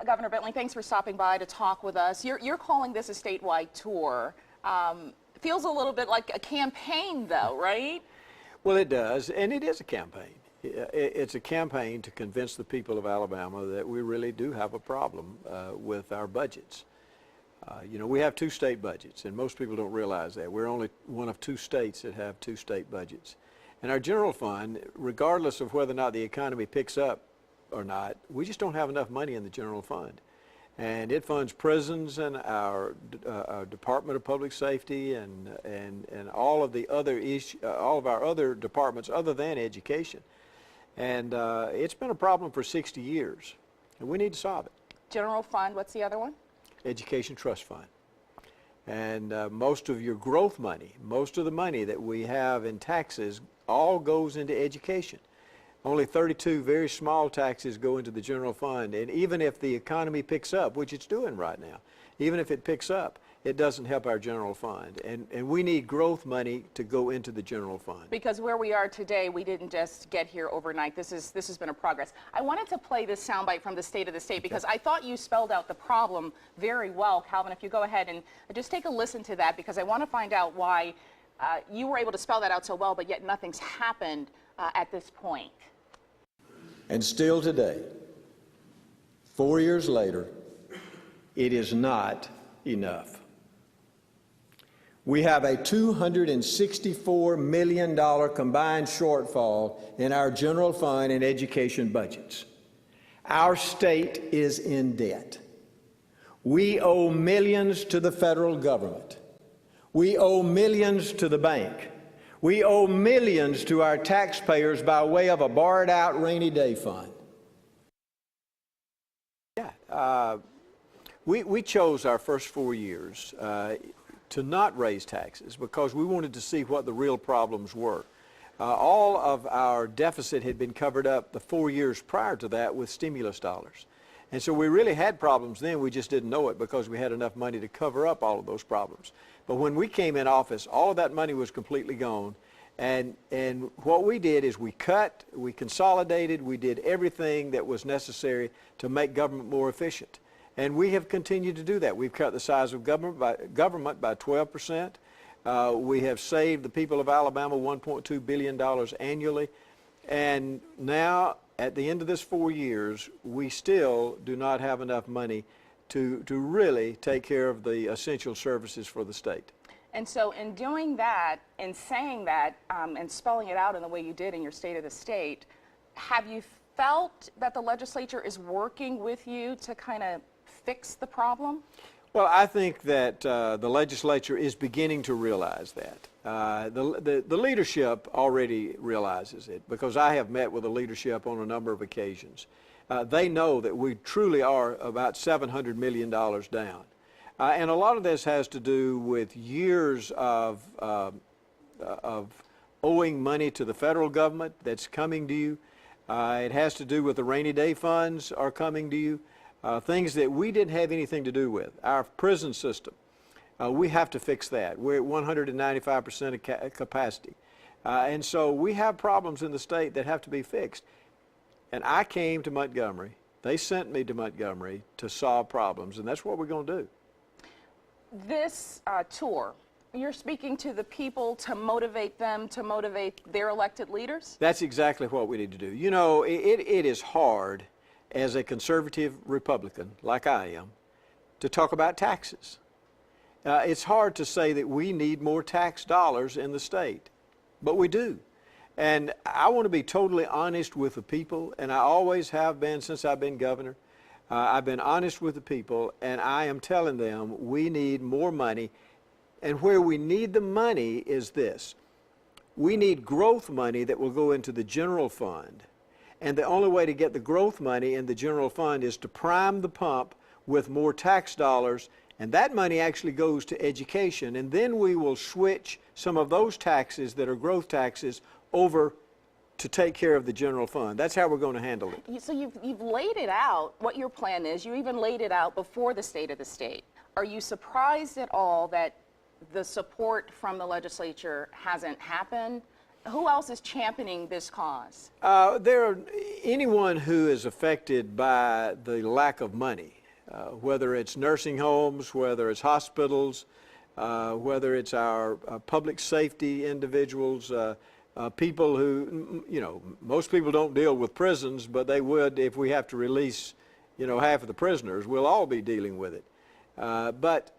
Governor Bentley, thanks for stopping by to talk with us. You're calling this a statewide tour. Feels a little bit like a campaign, though, right? Well, it does, and it is a campaign. It's a campaign to convince the people of Alabama that we really do have a problem with our budgets. You know, we have two state budgets, and most people don't realize that. We're only one of two states that have two state budgets. And our general fund, regardless of whether or not the economy picks up or not, we just don't have enough money in the general fund. And it funds prisons and our Department of Public Safety and all of the other all of our other departments other than education. And it's been a problem for 60 years, and we need to solve it. General fund, what's the other one? Education Trust Fund. And most of your growth money, most of the money that we have in taxes all goes into education. Only 32 very small taxes go into the general fund, and even if the economy picks up, which it's doing right now, even if it picks up, it doesn't help our general fund. And we need growth money to go into the general fund. Because where we are today, we didn't just get here overnight. This has been a progress. I wanted to play this soundbite from the State of the State because I thought you spelled out the problem very well, Calvin. If you go ahead and just take a listen to that, because I want to find out why you were able to spell that out so well, but yet nothing's happened at this point. And still today, 4 years later, it is not enough. We have a $264 million combined shortfall in our general fund and education budgets. Our state is in debt. We owe millions to the federal government. We owe millions to the bank. We owe millions to our taxpayers by way of a borrowed out rainy day fund. Yeah, we chose our first 4 years to not raise taxes because we wanted to see what the real problems were. All of our deficit had been covered up the 4 years prior to that with stimulus dollars. And so we really had problems then, we just didn't know it because we had enough money to cover up all of those problems. But when we came in office, all of that money was completely gone. And what we did is we cut, we consolidated, we did everything that was necessary to make government more efficient. And we have continued to do that. We've cut the size of government by 12%. We have saved the people of Alabama $1.2 billion annually. And now, at the end of this 4 years, we still do not have enough money to really take care of the essential services for the state. And so in doing that, in saying that, and spelling it out in the way you did in your State of the State, have you felt that the legislature is working with you to kind of fix the problem? Well, I think that the legislature is beginning to realize that. The leadership already realizes it because I have met with the leadership on a number of occasions. They know that we truly are about $700 million down. And a lot of this has to do with years of owing money to the federal government that's coming to you. It has to do with the rainy day funds are coming to you. Things that we didn't have anything to do with. Our prison system, we have to fix that. We're at 195% of capacity. And so we have problems in the state that have to be fixed. And I came to Montgomery. They sent me to Montgomery to solve problems, and that's what we're going to do. This tour, you're speaking to the people to motivate them, to motivate their elected leaders? That's exactly what we need to do. You know, it is hard as a conservative Republican, like I am, to talk about taxes. It's hard to say that we need more tax dollars in the state, but we do. And I want to be totally honest with the people, and I always have been since I've been governor. I've been honest with the people, and I am telling them we need more money. And where we need the money is this. We need growth money that will go into the general fund. And the only way to get the growth money in the general fund is to prime the pump with more tax dollars, and that money actually goes to education. And then we will switch some of those taxes that are growth taxes over to take care of the general fund. That's how we're going to handle it. So you've laid it out, what your plan is. You even laid it out before the State of the State. Are you surprised at all that the support from the legislature hasn't happened? Who else is championing this cause? Anyone who is affected by the lack of money, whether it's nursing homes, whether it's hospitals, whether it's our public safety individuals, people who, most people don't deal with prisons, but they would if we have to release, half of the prisoners. We'll all be dealing with it. But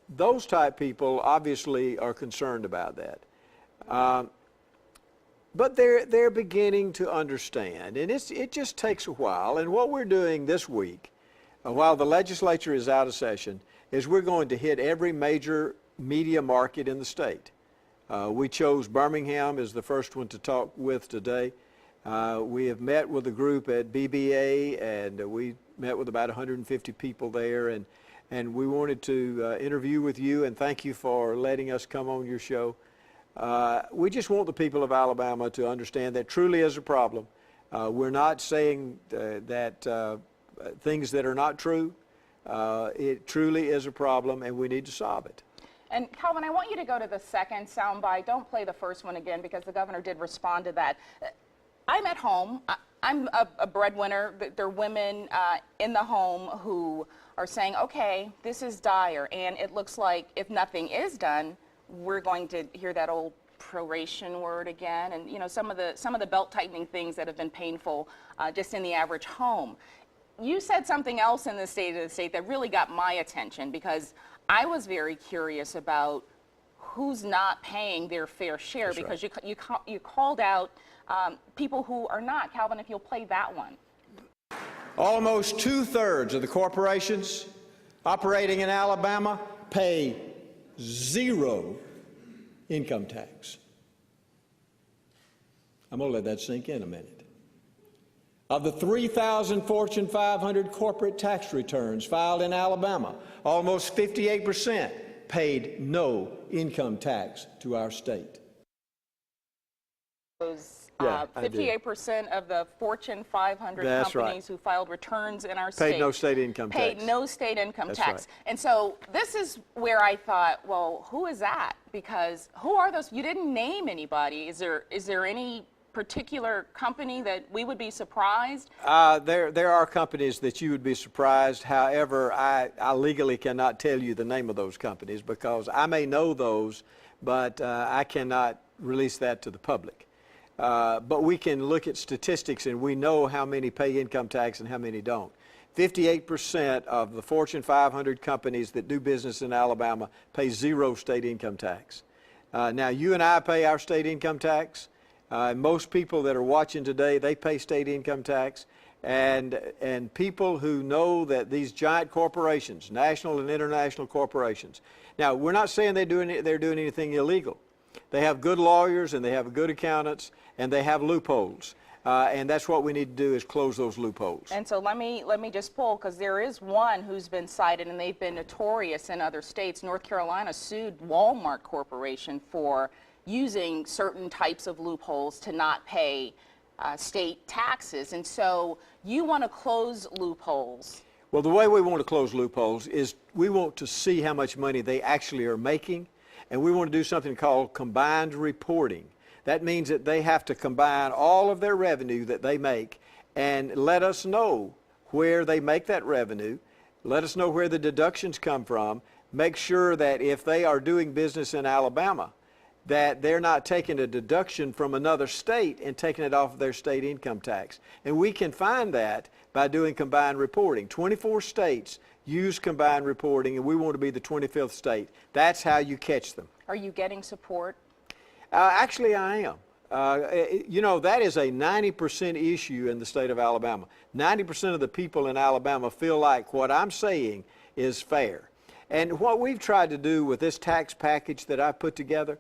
those type people obviously are concerned about that. But they're beginning to understand, and it just takes a while. And what we're doing this week, while the legislature is out of session, is we're going to hit every major media market in the state. We chose Birmingham as the first one to talk with today. We have met with a group at BBA, and we met with about 150 people there, and we wanted to interview with you, and thank you for letting us come on your show. We just want the people of Alabama to understand that truly is a problem. We're not saying that things that are not true. It truly is a problem, and we need to solve it. And Calvin, I want you to go to the second soundbite. Don't play the first one again, because the governor did respond to that. I'm at home. I'm a breadwinner. There are women in the home who are saying, okay, this is dire, and it looks like if nothing is done, we're going to hear that old proration word again, and some of the belt tightening things that have been painful just in the average home. You said something else in the State of the State that really got my attention, because I was very curious about who's not paying their fair share. That's because right. you called out people who are not. Calvin, if you'll play that one. Almost 2/3 of the corporations operating in Alabama pay zero income tax. I'm going to let that sink in a minute. Of the 3,000 Fortune 500 corporate tax returns filed in Alabama, almost 58% paid no income tax to our state. 58% of the Fortune 500 That's companies right. who filed returns in our state Paid no state income tax. Paid no state income That's tax. Right. And so this is where I thought, well, who is that? Because who are those? You didn't name anybody. Is there any particular company that we would be surprised? There are companies that you would be surprised. However, I legally cannot tell you the name of those companies, because I may know those, but I cannot release that to the public. But we can look at statistics, and we know how many pay income tax and how many don't. 58% of the Fortune 500 companies that do business in Alabama pay zero state income tax. Now, you and I pay our state income tax. Most people that are watching today, they pay state income tax. And people who know that these giant corporations, national and international corporations, now, we're not saying they're doing anything illegal. They have good lawyers, and they have good accountants, and they have loopholes. And that's what we need to do, is close those loopholes. And so let me just pull, because there is one who's been cited, and they've been notorious in other states. North Carolina sued Walmart Corporation for using certain types of loopholes to not pay state taxes. And so you want to close loopholes. Well, the way we want to close loopholes is we want to see how much money they actually are making, and we want to do something called combined reporting. That means that they have to combine all of their revenue that they make and let us know where they make that revenue, let us know where the deductions come from, make sure that if they are doing business in Alabama, that they're not taking a deduction from another state and taking it off of their state income tax. And we can find that by doing combined reporting. 24 states use combined reporting, and we want to be the 25th state. That's how you catch them. Are you getting support? Actually, I am. That is a 90% issue in the state of Alabama. 90% of the people in Alabama feel like what I'm saying is fair. And what we've tried to do with this tax package that I put together,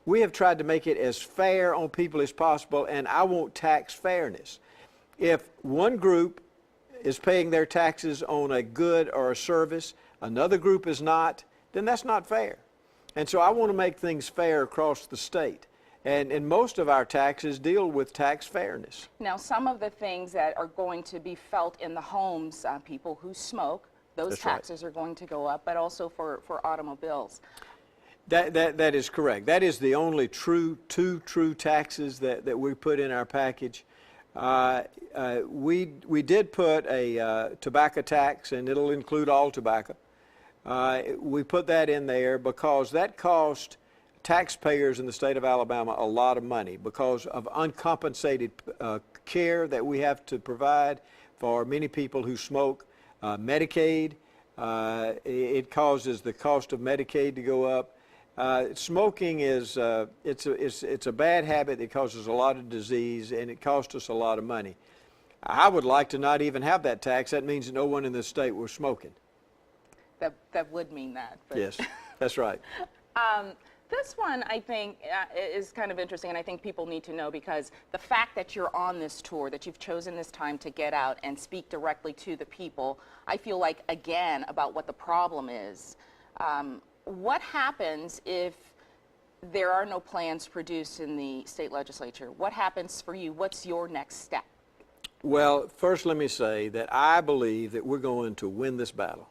we have tried to make it as fair on people as possible, and I want tax fairness. If one group is paying their taxes on a good or a service, another group is not, then that's not fair. And so I want to make things fair across the state. And most of our taxes deal with tax fairness. Now, some of the things that are going to be felt in the homes, people who smoke, those That's taxes are going to go up, but also for automobiles. That is correct. That is the only two true taxes that we put in our package. We did put a tobacco tax, and it'll include all tobacco. We put that in there because that cost taxpayers in the state of Alabama a lot of money because of uncompensated care that we have to provide for many people who smoke. Medicaid, it causes the cost of Medicaid to go up. Smoking is it's a bad habit that causes a lot of disease, and it costs us a lot of money. I would like to not even have that tax. That means no one in the state was smoking. That would mean that. But. Yes, that's right. This one, I think, is kind of interesting, and I think people need to know because the fact that you're on this tour, that you've chosen this time to get out and speak directly to the people, I feel like, again, about what the problem is. What happens if there are no plans produced in the state legislature? What happens for you? What's your next step? Well, first let me say that I believe that we're going to win this battle.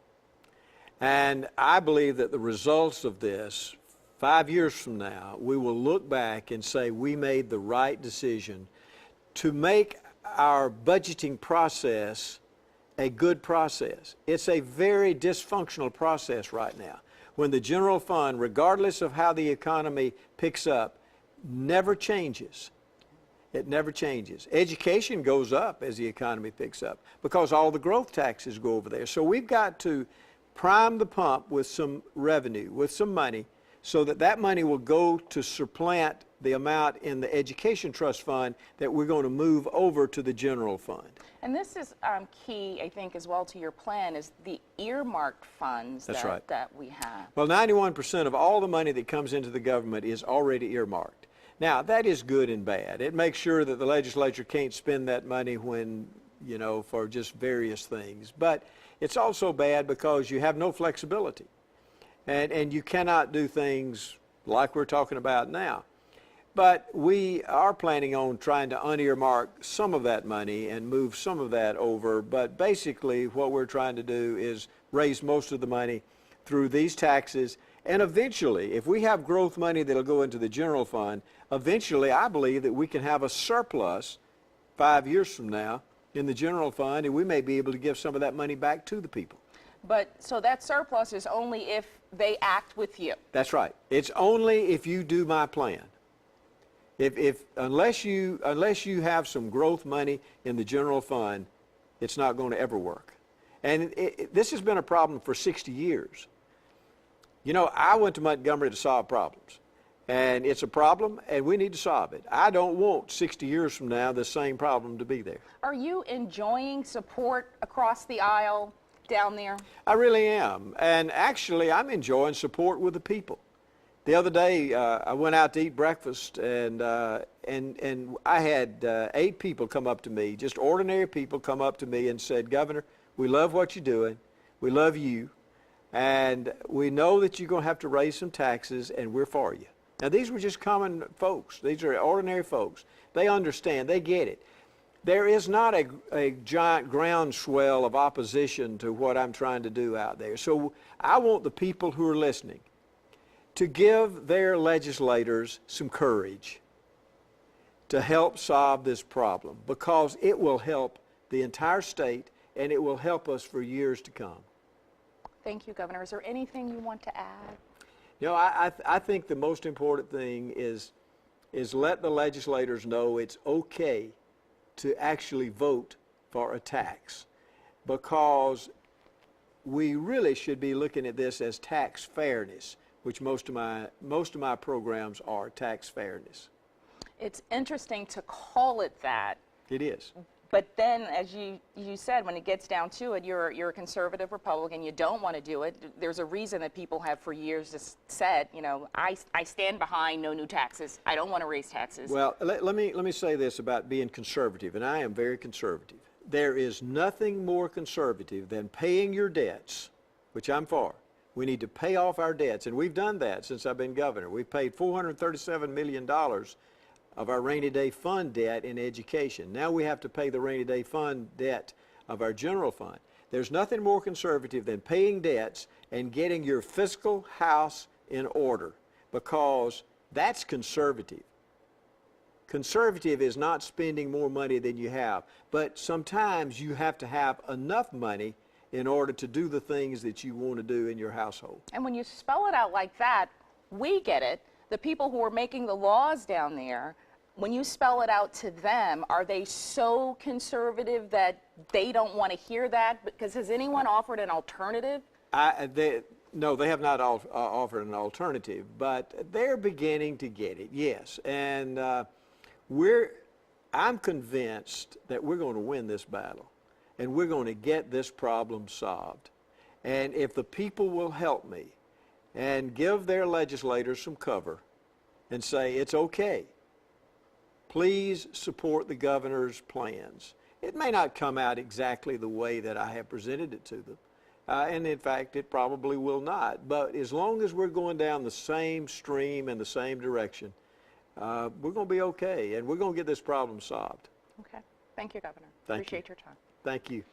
And I believe that the results of this, 5 years from now, we will look back and say we made the right decision to make our budgeting process a good process. It's a very dysfunctional process right now. When the general fund, regardless of how the economy picks up, never changes. It never changes. Education goes up as the economy picks up because all the growth taxes go over there. So we've got to prime the pump with some revenue, with some money, so that that money will go to supplant the amount in the education trust fund that we're going to move over to the general fund. And this is key, I think, as well to your plan, is the earmarked funds that we have. Well, 91% of all the money that comes into the government is already earmarked. Now, that is good and bad. It makes sure that the legislature can't spend that money when, you know, for just various things. But it's also bad because you have no flexibility. And you cannot do things like we're talking about now. But we are planning on trying to unearmark some of that money and move some of that over. But basically what we're trying to do is raise most of the money through these taxes. And eventually, if we have growth money that'll go into the general fund, eventually I believe that we can have a surplus 5 years from now in the general fund, and we may be able to give some of that money back to the people. But so that surplus is only if they act with you. That's right. It's only if you do my plan. Unless you have some growth money in the general fund, it's not going to ever work. And this has been a problem for 60 years. You know, I went to Montgomery to solve problems. And it's a problem, and we need to solve it. I don't want 60 years from now the same problem to be there. Are you enjoying support across the aisle down there? I really am. And actually, I'm enjoying support with the people. The other day, I went out to eat breakfast, and I had 8 people come up to me, just ordinary people come up to me and said, "Governor, we love what you're doing. We love you. And we know that you're going to have to raise some taxes, and we're for you." Now, these were just common folks. These are ordinary folks. They understand. They get it. There is not a giant groundswell of opposition to what I'm trying to do out there. So I want the people who are listening to give their legislators some courage to help solve this problem, because it will help the entire state and it will help us for years to come. Thank you, Governor. Is there anything you want to add? You know, I think the most important thing is let the legislators know it's okay to actually vote for a tax, because we really should be looking at this as tax fairness, which most of my programs are tax fairness. It's interesting to call it that. It is. But then, as you said, when it gets down to it, you're a conservative Republican. You don't want to do it. There's a reason that people have for years just said, you know, I stand behind no new taxes. I don't want to raise taxes. Well, let me say this about being conservative, and I am very conservative. There is nothing more conservative than paying your debts, which I'm for. We need to pay off our debts, and we've done that since I've been governor. We've paid $437 million of our rainy day fund debt in education. Now we have to pay the rainy day fund debt of our general fund. There's nothing more conservative than paying debts and getting your fiscal house in order. because that's conservative. Conservative is not spending more money than you have, but sometimes you have to have enough money in order to do the things that you want to do in your household. And when you spell it out like that, we get it. The people who are making the laws down there, when you spell it out to them, are they so conservative that they don't want to hear that? Because has anyone offered an alternative? No, they have not offered an alternative, but they're beginning to get it, yes. And I'm convinced that we're going to win this battle, and we're going to get this problem solved. And if the people will help me and give their legislators some cover and say, it's okay, please support the governor's plans. It may not come out exactly the way that I have presented it to them. And in fact, it probably will not. But as long as we're going down the same stream in the same direction, we're going to be okay, and we're going to get this problem solved. Okay. Thank you, Governor. Thank you. Appreciate your time. Thank you.